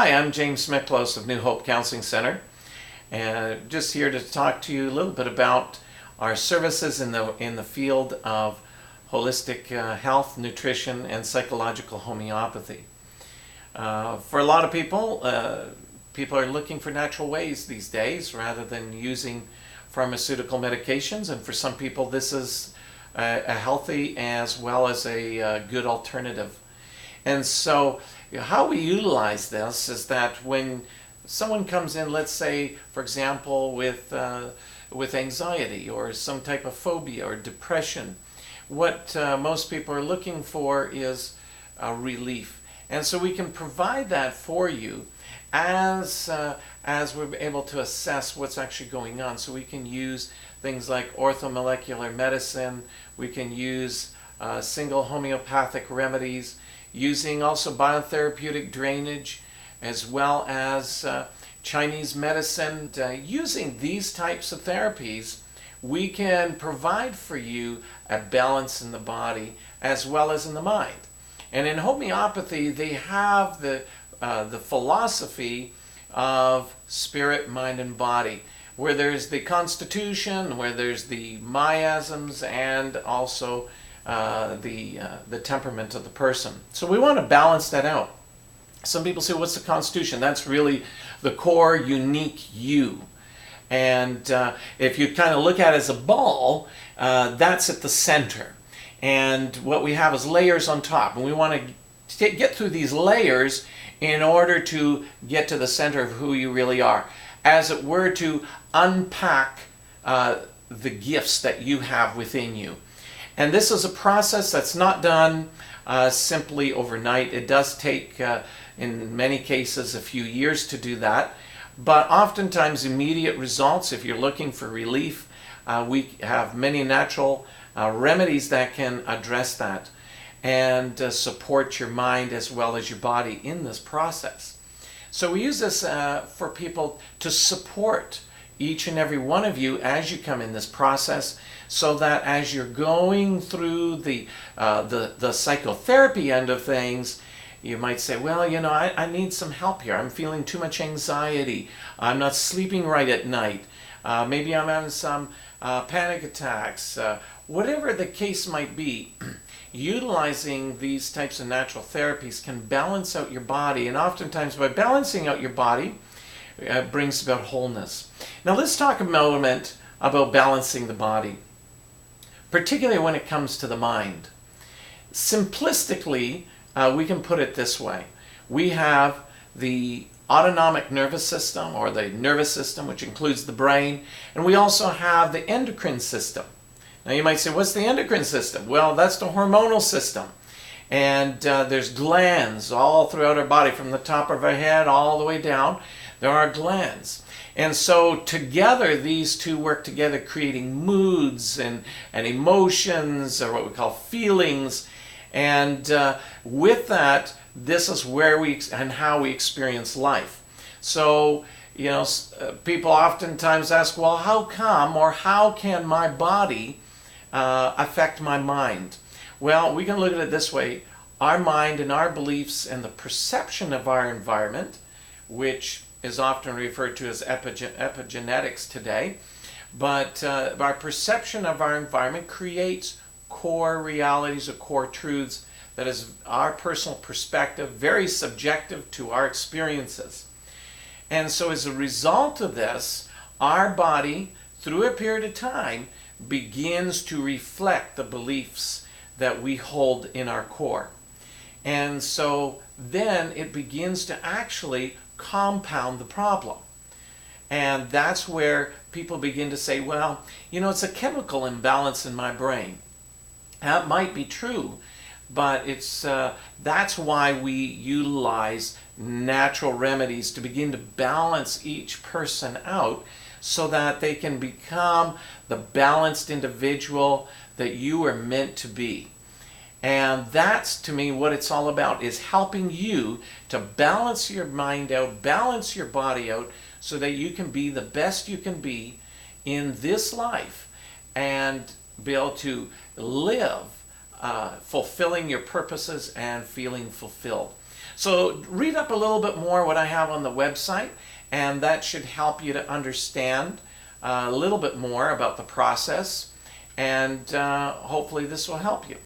Hi, I'm James Miklos of New Hope Counseling Center, and just here to talk to you a little bit about our services in the field of holistic health, nutrition, and psychological homeopathy. For a lot of people, people are looking for natural ways these days rather than using pharmaceutical medications, and for some people this is a healthy as well as a good alternative. And so how we utilize this is that when someone comes in, let's say, for example, with anxiety or some type of phobia or depression, what most people are looking for is relief. And so we can provide that for you as we're able to assess what's actually going on. So we can use things like orthomolecular medicine, we can use single homeopathic remedies, using also biotherapeutic drainage, as well as Chinese medicine. Using these types of therapies, we can provide for you a balance in the body as well as in the mind. And in homeopathy, they have the philosophy of spirit, mind, and body, where there's the constitution, where there's the miasms, and also the temperament of the person. So we want to balance that out. Some people say, what's the constitution? That's really the core, unique you. And if you kind of look at it as a ball, that's at the center. And what we have is layers on top. And we want to get through these layers in order to get to the center of who you really are. As it were, to unpack the gifts that you have within you. And this is a process that's not done simply overnight. It does take, in many cases, a few years to do that. But oftentimes immediate results, if you're looking for relief, we have many natural remedies that can address that and support your mind as well as your body in this process. So we use this for people to support each and every one of you as you come in this process, so that as you're going through the psychotherapy end of things, you might say, well, you know, I need some help here. I'm feeling too much anxiety. I'm not sleeping right at night. Maybe I'm having some panic attacks. Whatever the case might be, utilizing these types of natural therapies can balance out your body. And oftentimes by balancing out your body, brings about wholeness. Now let's talk a moment about balancing the body, particularly when it comes to the mind. Simplistically, we can put it this way. We have the autonomic nervous system, or the nervous system, which includes the brain, and we also have the endocrine system. Now you might say, what's the endocrine system? Well, that's the hormonal system. And there's glands all throughout our body, from the top of our head all the way down. There are glands. And so together, these two work together, creating moods and emotions, or what we call feelings. And with that, this is where and how we experience life. So, you know, people oftentimes ask, well, how come, or how can my body affect my mind? Well, we can look at it this way. Our mind and our beliefs and the perception of our environment, which is often referred to as epigenetics today, but our perception of our environment creates core realities or core truths that is our personal perspective, very subjective to our experiences. And so as a result of this, our body, through a period of time, begins to reflect the beliefs that we hold in our core. And so then it begins to actually compound the problem. And that's where people begin to say, well, you know, it's a chemical imbalance in my brain. That might be true, but that's why we utilize natural remedies to begin to balance each person out, so that they can become the balanced individual that you are meant to be. And that's, to me, what it's all about, is helping you to balance your mind out, balance your body out, so that you can be the best you can be in this life and be able to live fulfilling your purposes and feeling fulfilled. So read up a little bit more what I have on the website, and that should help you to understand a little bit more about the process, and hopefully this will help you.